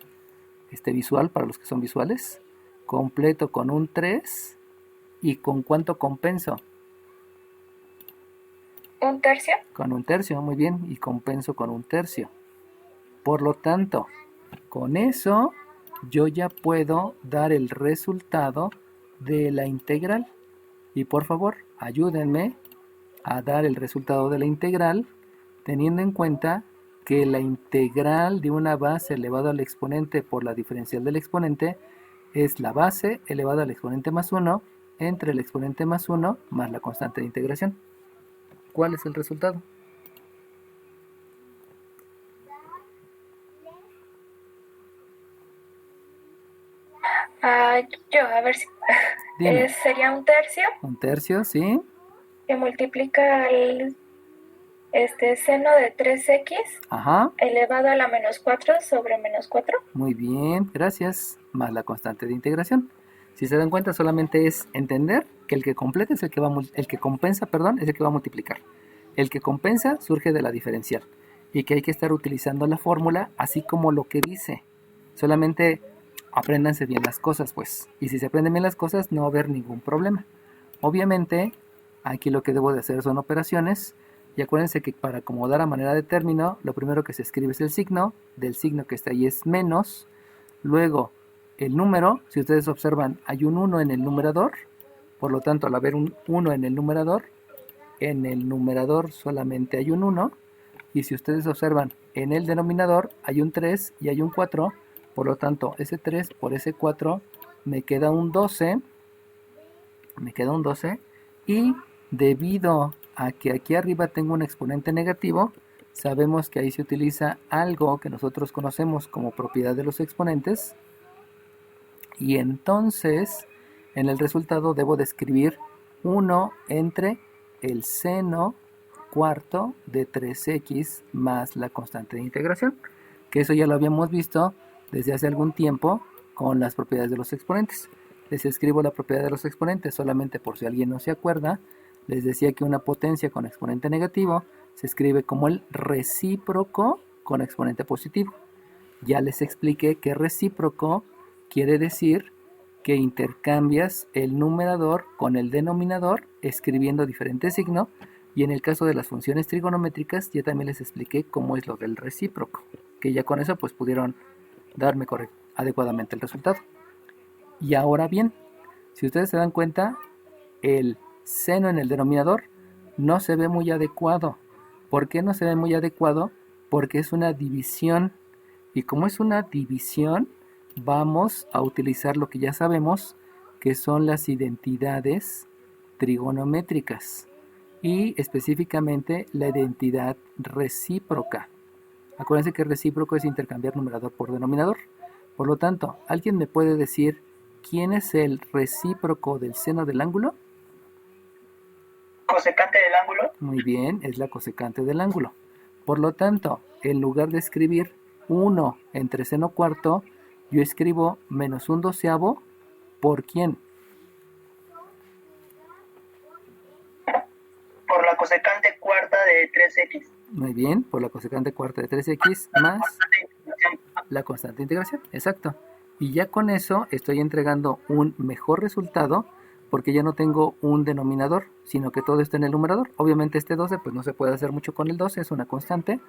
visual para los que son visuales. Completo con un 3. ¿Y con cuánto compenso? ¿Un tercio? Con un tercio, muy bien. Y compenso con un tercio. Por lo tanto, con eso yo ya puedo dar el resultado de la integral. Y por favor, ayúdenme a dar el resultado de la integral teniendo en cuenta que la integral de una base elevada al exponente por la diferencial del exponente es la base elevada al exponente más 1 entre el exponente más 1 más la constante de integración. ¿Cuál es el resultado? A ver si Dime. sería un tercio Un tercio, ¿sí? que multiplica el seno de 3x Ajá. elevado a la menos 4 sobre menos 4. Muy bien, gracias. Más la constante de integración. Si se dan cuenta, solamente es entender que el que completa es el que el que compensa, perdón, es el que va a multiplicar. El que compensa surge de la diferencial y que hay que estar utilizando la fórmula así como lo que dice. Solamente apréndanse bien las cosas, pues. Y si se aprenden bien las cosas, no va a haber ningún problema. Obviamente, aquí lo que debo de hacer son operaciones. Y acuérdense que para acomodar a manera de término, lo primero que se escribe es el signo. Del signo que está ahí es menos. Luego, el número. Si ustedes observan, hay un 1 en el numerador. Por lo tanto, al haber un 1 en el numerador solamente hay un 1. Y si ustedes observan, en el denominador hay un 3 y hay un 4. Por lo tanto, ese 3 por ese 4 me queda un 12. Y debido a que aquí arriba tengo un exponente negativo, sabemos que ahí se utiliza algo que nosotros conocemos como propiedad de los exponentes. Y entonces, en el resultado debo de escribir 1 entre el seno cuarto de 3x más la constante de integración. Que eso ya lo habíamos visto desde hace algún tiempo con las propiedades de los exponentes. Les escribo la propiedad de los exponentes solamente por si alguien no se acuerda. Les decía que una potencia con exponente negativo se escribe como el recíproco con exponente positivo. Ya les expliqué que recíproco quiere decir que intercambias el numerador con el denominador escribiendo diferente signo. Y en el caso de las funciones trigonométricas ya también les expliqué cómo es lo del recíproco. Que ya con eso pues pudieron darme adecuadamente el resultado. Y ahora bien, si ustedes se dan cuenta, el seno en el denominador no se ve muy adecuado. ¿Por qué no se ve muy adecuado? Porque es una división. Y como es una división, vamos a utilizar lo que ya sabemos, que son las identidades trigonométricas. Y específicamente la identidad recíproca. Acuérdense que recíproco es intercambiar numerador por denominador. Por lo tanto, ¿alguien me puede decir quién es el recíproco del seno del ángulo? Cosecante del ángulo. Muy bien, es la cosecante del ángulo. Por lo tanto, en lugar de escribir 1 entre seno cuarto, yo escribo menos un doceavo. ¿Por quién? Por la cosecante cuarta de 3x. Muy bien, por la cosecante cuarta de 3x más la constante de integración. Exacto. Y ya con eso estoy entregando un mejor resultado porque ya no tengo un denominador, sino que todo está en el numerador. Obviamente este 12 pues no se puede hacer mucho con el 12, es una constante,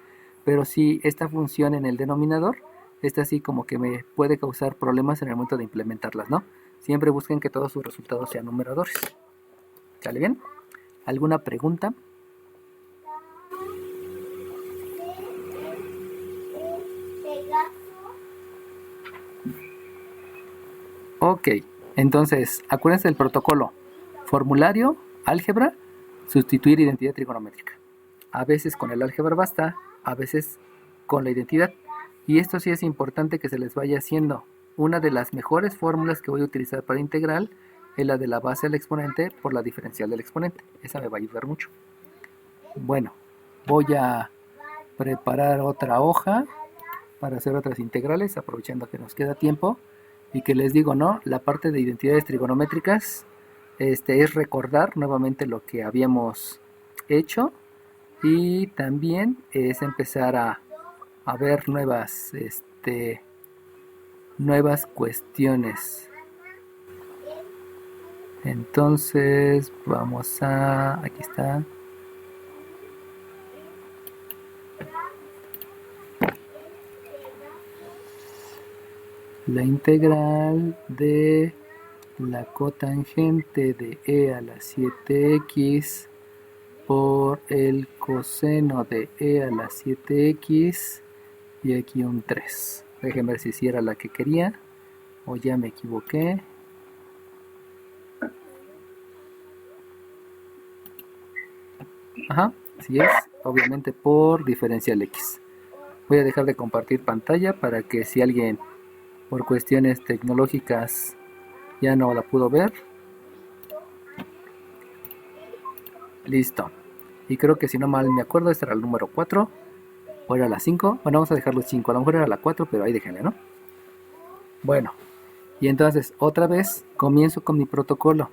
pero sí esta función en el denominador, esta sí como que me puede causar problemas en el momento de implementarlas, ¿no? Siempre busquen que todos sus resultados sean numeradores. ¿Sale bien? ¿Alguna pregunta? Ok, entonces acuérdense del protocolo. Formulario, álgebra, sustituir identidad trigonométrica. A veces con el álgebra basta, a veces con la identidad. Y esto sí es importante que se les vaya haciendo. Una de las mejores fórmulas que voy a utilizar para integral es la de la base del exponente por la diferencial del exponente. Esa me va a ayudar mucho. Bueno, voy a preparar otra hoja para hacer otras integrales, aprovechando que nos queda tiempo. Y que les digo, ¿no? La parte de identidades trigonométricas es recordar nuevamente lo que habíamos hecho. Y también es empezar a ver nuevas cuestiones. Entonces vamos a, aquí está, la integral de la cotangente de e a la 7x por el coseno de e a la 7x y aquí un 3. Déjenme ver si era la que quería o ya me equivoqué. Ajá, así es, obviamente por diferencial x. Voy a dejar de compartir pantalla para que si alguien por cuestiones tecnológicas ya no la pudo ver. Listo. Y creo que si no mal me acuerdo, este era el número 4. O era la 5. Bueno, vamos a dejarlo 5. A lo mejor era la 4, pero ahí déjenle, ¿no? Bueno. Y entonces, otra vez, comienzo con mi protocolo.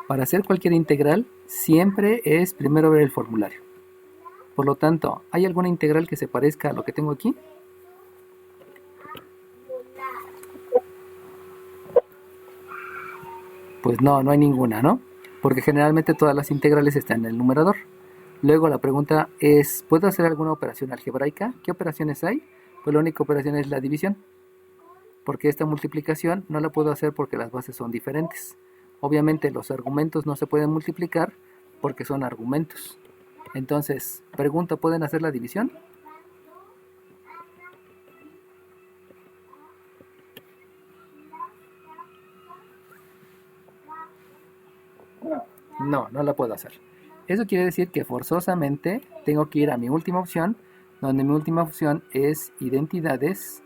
Para hacer cualquier integral, siempre es primero ver el formulario. Por lo tanto, ¿hay alguna integral que se parezca a lo que tengo aquí? Pues no hay ninguna, ¿no? Porque generalmente todas las integrales están en el numerador. Luego la pregunta es, ¿puedo hacer alguna operación algebraica? ¿Qué operaciones hay? Pues la única operación es la división. Porque esta multiplicación no la puedo hacer porque las bases son diferentes. Obviamente los argumentos no se pueden multiplicar porque son argumentos. Entonces, pregunta, ¿pueden hacer la división? No la puedo hacer. Eso quiere decir que forzosamente tengo que ir a mi última opción, donde mi última opción es identidades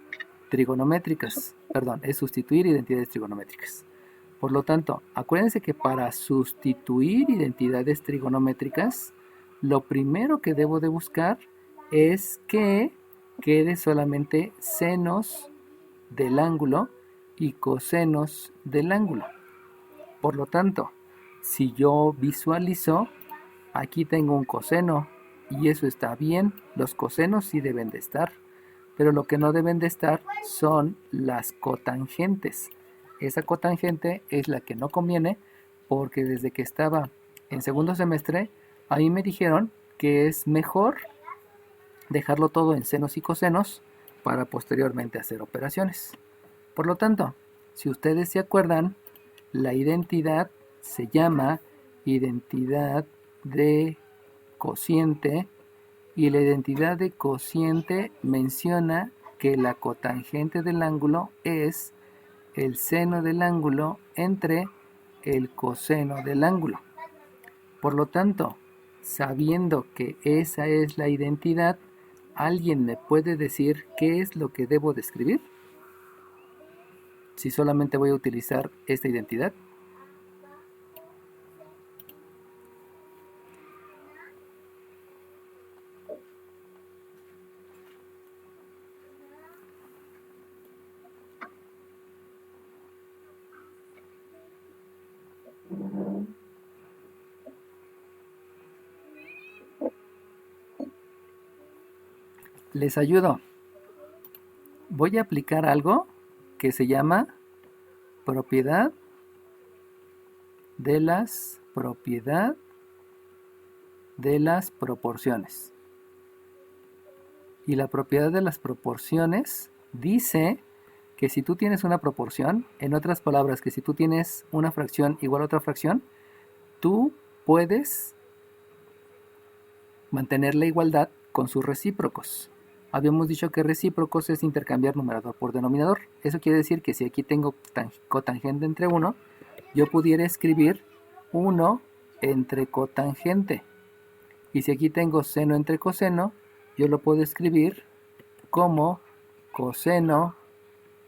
trigonométricas. Perdón, es sustituir identidades trigonométricas. Por lo tanto, acuérdense que para sustituir identidades trigonométricas, lo primero que debo de buscar es que quede solamente senos del ángulo y cosenos del ángulo. Por lo tanto, si yo visualizo, aquí tengo un coseno y eso está bien, los cosenos sí deben de estar, pero lo que no deben de estar son las cotangentes. Esa cotangente es la que no conviene porque desde que estaba en segundo semestre, a mí me dijeron que es mejor dejarlo todo en senos y cosenos para posteriormente hacer operaciones. Por lo tanto, si ustedes se acuerdan, la identidad se llama identidad de cociente y la identidad de cociente menciona que la cotangente del ángulo es el seno del ángulo entre el coseno del ángulo. Por lo tanto, sabiendo que esa es la identidad, ¿alguien me puede decir qué es lo que debo de escribir? Si solamente voy a utilizar esta identidad. Les ayudo. Voy a aplicar algo que se llama propiedad de las proporciones. Y la propiedad de las proporciones dice que si tú tienes una proporción, en otras palabras, que si tú tienes una fracción igual a otra fracción, tú puedes mantener la igualdad con sus recíprocos. habíamos dicho que recíprocos es intercambiar numerador por denominador. Eso quiere decir que si aquí tengo cotangente entre 1, yo pudiera escribir 1 entre cotangente. Y si aquí tengo seno entre coseno, yo lo puedo escribir como coseno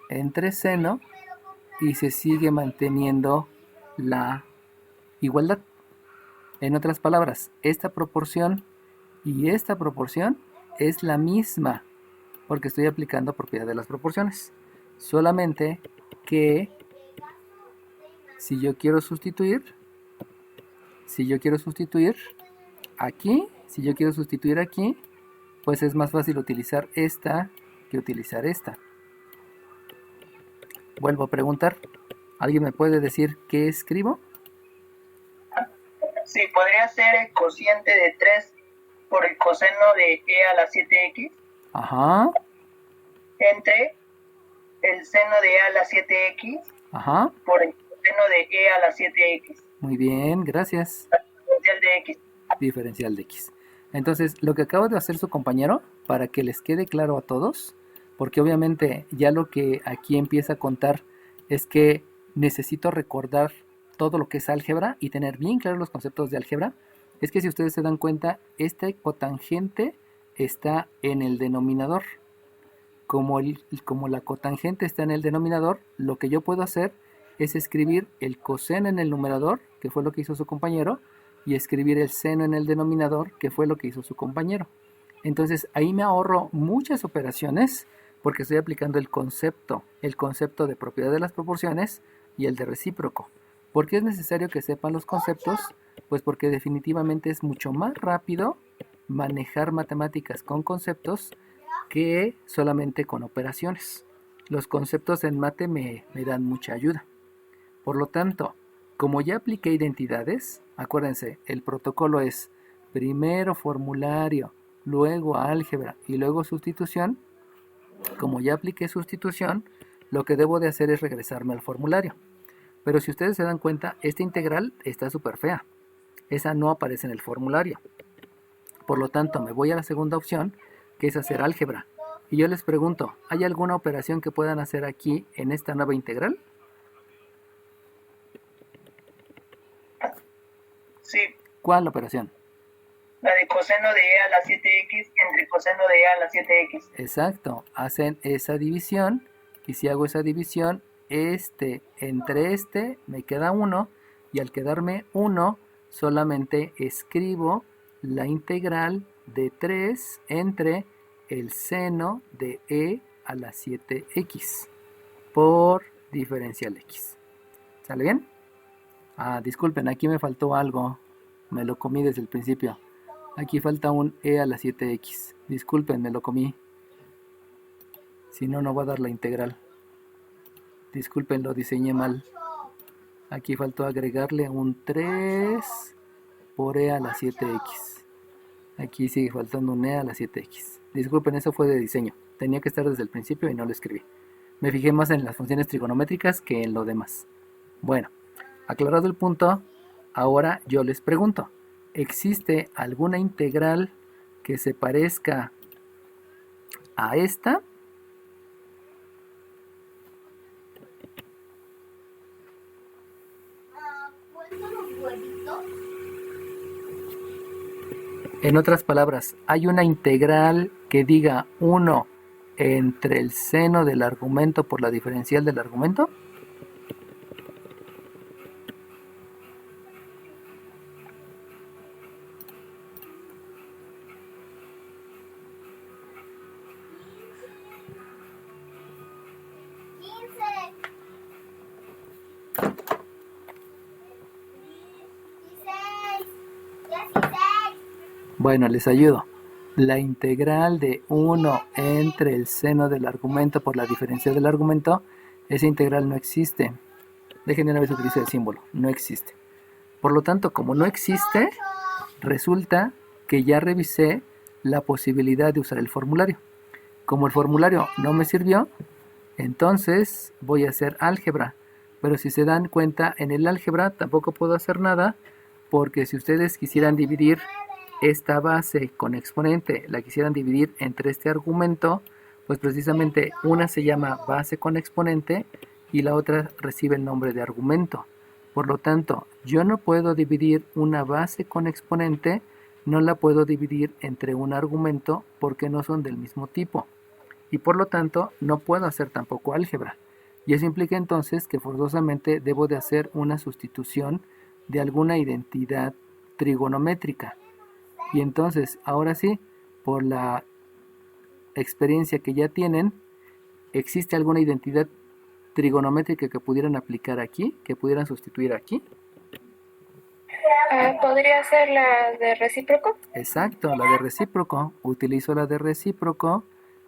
entre seno y se sigue manteniendo la igualdad. En otras palabras, esta proporción y esta proporción es la misma porque estoy aplicando propiedad de las proporciones. Solamente que si yo quiero sustituir aquí, pues es más fácil utilizar esta que utilizar esta. Vuelvo a preguntar, ¿alguien me puede decir qué escribo? Sí, podría ser el cociente de 3 por el coseno de e a la 7x. Ajá. Entre el seno de e a la 7x. Ajá. Por el coseno de e a la 7x. Muy bien, gracias. Diferencial de x. Diferencial de x. Entonces, lo que acaba de hacer su compañero, para que les quede claro a todos, porque obviamente ya lo que aquí empieza a contar es que necesito recordar todo lo que es álgebra y tener bien claros los conceptos de álgebra, es que si ustedes se dan cuenta, este cotangente está en el denominador. Como la cotangente está en el denominador, lo que yo puedo hacer es escribir el coseno en el numerador, que fue lo que hizo su compañero, y escribir el seno en el denominador, que fue lo que hizo su compañero. Entonces ahí me ahorro muchas operaciones porque estoy aplicando el concepto de propiedad de las proporciones y el de recíproco. ¿Por qué es necesario que sepan los conceptos? Pues porque definitivamente es mucho más rápido manejar matemáticas con conceptos que solamente con operaciones. Los conceptos en mate me dan mucha ayuda. Por lo tanto, como ya apliqué identidades, acuérdense, el protocolo es primero formulario, luego álgebra y luego sustitución. Como ya apliqué sustitución, lo que debo de hacer es regresarme al formulario. Pero si ustedes se dan cuenta, esta integral está súper fea. Esa no aparece en el formulario. Por lo tanto, me voy a la segunda opción, que es hacer álgebra. Y yo les pregunto, ¿hay alguna operación que puedan hacer aquí en esta nueva integral? Sí. ¿Cuál operación? La de coseno de e a la 7x entre coseno de e a la 7x. Exacto, hacen esa división y si hago esa división, entre me queda 1 y al quedarme 1 solamente escribo la integral de 3 entre el seno de e a la 7x por diferencial x. ¿Sale bien? Disculpen, aquí me faltó algo, me lo comí desde el principio. Aquí falta un e a la 7x. Disculpen, me lo comí. Si no, no va a dar la integral. Disculpen, lo diseñé mal. Aquí faltó agregarle un 3 por e a la 7x. Aquí sigue faltando un e a la 7x. Disculpen, eso fue de diseño. Tenía que estar desde el principio y no lo escribí. Me fijé más en las funciones trigonométricas que en lo demás. Bueno, aclarado el punto, ahora yo les pregunto. ¿Existe alguna integral que se parezca a esta? En otras palabras, ¿hay una integral que diga 1 entre el seno del argumento por la diferencial del argumento? Bueno, les ayudo. La integral de 1 entre el seno del argumento por la diferencial del argumento, esa integral no existe. Dejen de una vez utilizar el símbolo, no existe. Por lo tanto, como no existe, resulta que ya revisé la posibilidad de usar el formulario. Como el formulario no me sirvió, entonces voy a hacer álgebra. Pero si se dan cuenta, en el álgebra tampoco puedo hacer nada, porque si ustedes quisieran dividir esta base con exponente la quisieran dividir entre este argumento, pues precisamente una se llama base con exponente y la otra recibe el nombre de argumento. Por lo tanto, yo no puedo dividir una base con exponente, no la puedo dividir entre un argumento porque no son del mismo tipo. Y por lo tanto, no puedo hacer tampoco álgebra. Y eso implica entonces que forzosamente debo de hacer una sustitución de alguna identidad trigonométrica. Y entonces, ahora sí, por la experiencia que ya tienen, ¿existe alguna identidad trigonométrica que pudieran aplicar aquí, que pudieran sustituir aquí? ¿Podría ser la de recíproco? Exacto, la de recíproco. Utilizo la de recíproco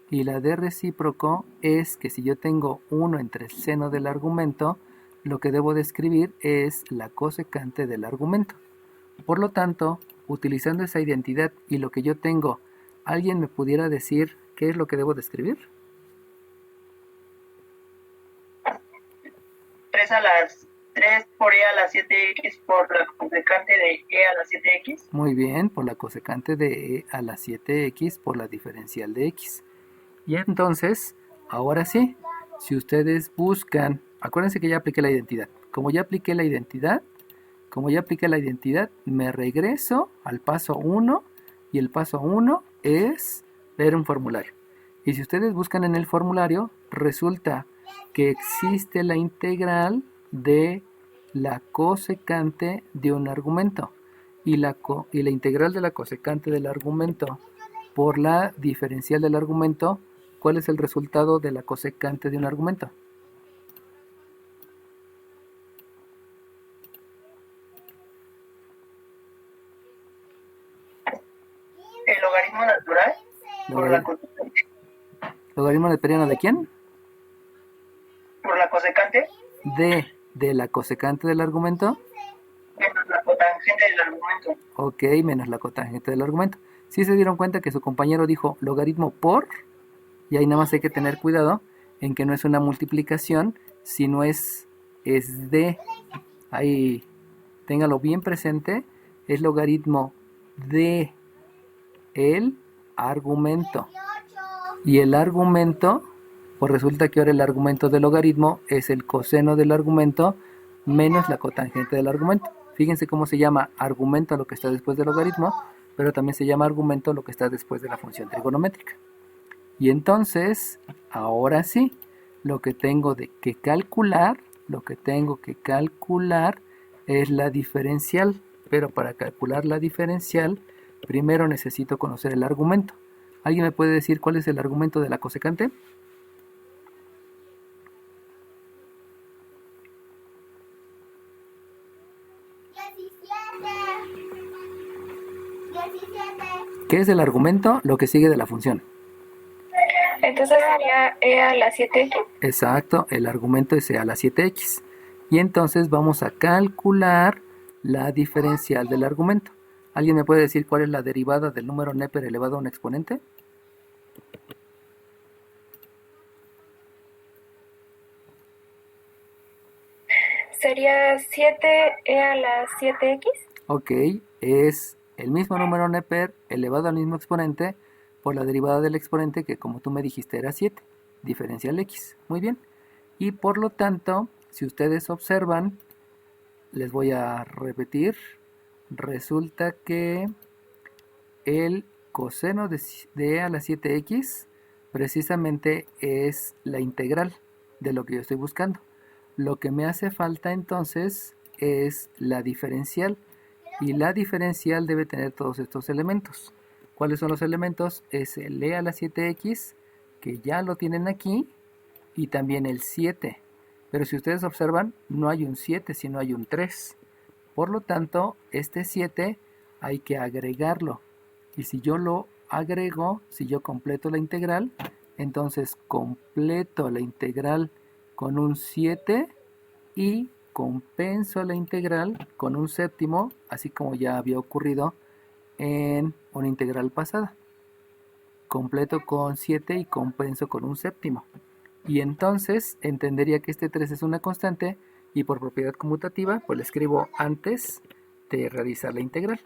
y la de recíproco es que si yo tengo 1 entre el seno del argumento, lo que debo de escribir es la cosecante del argumento. Por lo tanto, utilizando esa identidad y lo que yo tengo, ¿alguien me pudiera decir qué es lo que debo de escribir? 3 por e a la 7x por la cosecante de e a la 7x. Muy bien, por la cosecante de e a la 7x por la diferencial de x. Y entonces, ahora sí, si ustedes buscan, acuérdense que ya apliqué la identidad. Como ya apliqué la identidad, me regreso al paso 1 y el paso 1 es leer un formulario. Y si ustedes buscan en el formulario, resulta que existe la integral de la cosecante de un argumento. Y la integral de la cosecante del argumento por la diferencial del argumento, ¿cuál es el resultado de la cosecante de un argumento? El logaritmo natural por la cosecante. ¿Logaritmo neperiano de quién? Por la cosecante. De la cosecante del argumento. Menos la cotangente del argumento. Ok, menos la cotangente del argumento. Si se dieron cuenta que su compañero dijo logaritmo por, y ahí nada más hay que tener cuidado en que no es una multiplicación, sino es de. Ahí téngalo bien presente, es logaritmo de el argumento. Y el argumento, pues resulta que ahora el argumento del logaritmo es el coseno del argumento menos la cotangente del argumento. Fíjense cómo se llama argumento a lo que está después del logaritmo, pero también se llama argumento a lo que está después de la función trigonométrica. Y entonces, ahora sí, lo que tengo que calcular es la diferencial. Pero para calcular la diferencial, primero necesito conocer el argumento. ¿Alguien me puede decir cuál es el argumento de la cosecante? ¿Qué es el argumento? Lo que sigue de la función. Entonces sería e a la 7x. Exacto, el argumento es e a la 7x. Y entonces vamos a calcular la diferencial del argumento. ¿Alguien me puede decir cuál es la derivada del número Neper elevado a un exponente? Sería 7e a la 7x. Ok, es el mismo número Neper elevado al mismo exponente por la derivada del exponente que, como tú me dijiste, era 7, diferencial x. Muy bien. Y por lo tanto, si ustedes observan, les voy a repetir, resulta que el coseno de e a la 7x precisamente es la integral de lo que yo estoy buscando. Lo que me hace falta entonces es la diferencial, y la diferencial debe tener todos estos elementos. ¿Cuáles son los elementos? Es el e a la 7x, que ya lo tienen aquí, y también el 7. Pero si ustedes observan, no hay un 7, sino hay un 3. Por lo tanto, este 7 hay que agregarlo. Y si yo lo agrego, si yo completo la integral, entonces completo la integral con un 7 y compenso la integral con un séptimo, así como ya había ocurrido en una integral pasada. Completo con 7 y compenso con un séptimo. Y entonces entendería que este 3 es una constante y por propiedad conmutativa pues lo escribo antes de realizar la integral.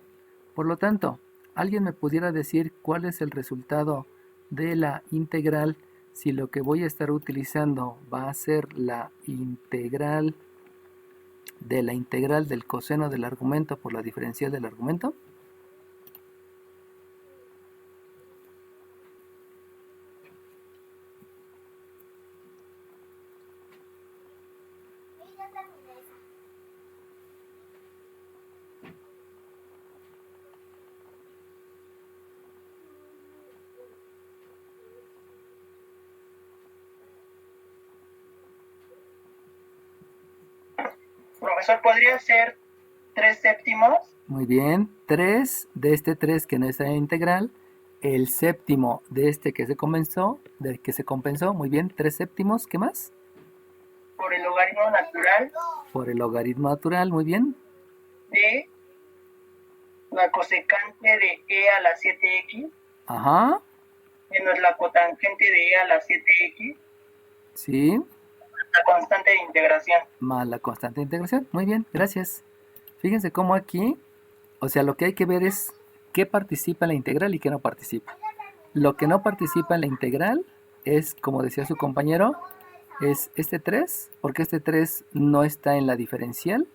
Por lo tanto, ¿Alguien me pudiera decir cuál es el resultado de la integral si lo que voy a estar utilizando va a ser la integral de la integral del coseno del argumento por la diferencial del argumento? Y ya terminé esa. Profesor, ¿podría ser 3 séptimos? Muy bien, 3 de este 3 que no está en integral, el séptimo de este que se compensó, muy bien, 3 séptimos, ¿qué más? Por el logaritmo natural Por el logaritmo natural, muy bien. de la cosecante de e a la 7x Ajá, menos la cotangente de e a la 7x, sí, la constante de integración. más la constante de integración, muy bien, gracias. Fíjense cómo aquí, o sea, lo que hay que ver es qué participa en la integral y qué no participa. Lo que no participa en la integral es, como decía su compañero, es este 3, porque este 3 no está en la diferencial,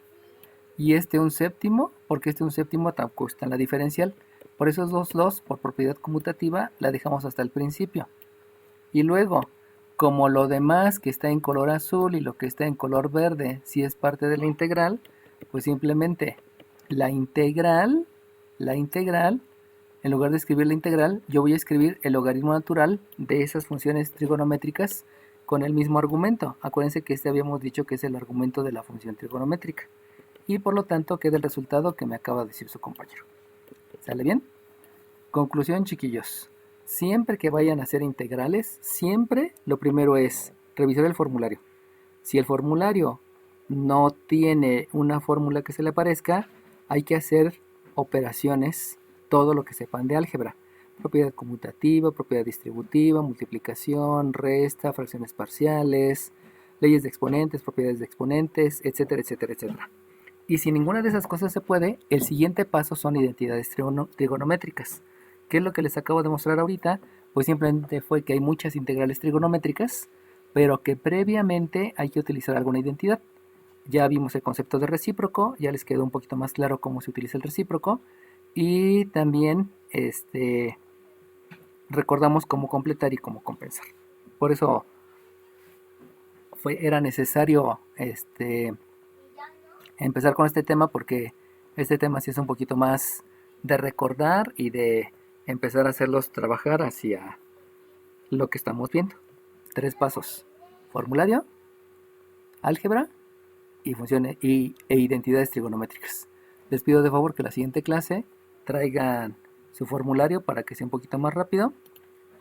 y este un séptimo, porque este un séptimo tampoco está en la diferencial. Por esos dos, por propiedad conmutativa, la dejamos hasta el principio. Y luego, como lo demás que está en color azul y lo que está en color verde, si es parte de la integral, pues simplemente la integral, en lugar de escribir la integral, yo voy a escribir el logaritmo natural de esas funciones trigonométricas con el mismo argumento. Acuérdense que este habíamos dicho que es el argumento de la función trigonométrica. Y por lo tanto queda el resultado que me acaba de decir su compañero. ¿Sale bien? Conclusión, chiquillos. Siempre que vayan a hacer integrales, siempre lo primero es revisar el formulario. Si el formulario no tiene una fórmula que se le parezca, hay que hacer operaciones, todo lo que sepan de álgebra. Propiedad conmutativa, propiedad distributiva, multiplicación, resta, fracciones parciales, leyes de exponentes, propiedades de exponentes, etcétera, etcétera, etcétera. Y si ninguna de esas cosas se puede, el siguiente paso son identidades trigonométricas. ¿Qué es lo que les acabo de mostrar ahorita? Pues simplemente fue que hay muchas integrales trigonométricas, pero que previamente hay que utilizar alguna identidad. Ya vimos el concepto de recíproco, ya les quedó un poquito más claro cómo se utiliza el recíproco, y también recordamos cómo completar y cómo compensar. Por eso era necesario empezar con este tema, porque este tema sí es un poquito más de recordar y de empezar a hacerlos trabajar hacia lo que estamos viendo. 3 pasos: formulario, álgebra y funciones e identidades trigonométricas. Les pido de favor que la siguiente clase traigan su formulario para que sea un poquito más rápido,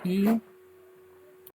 y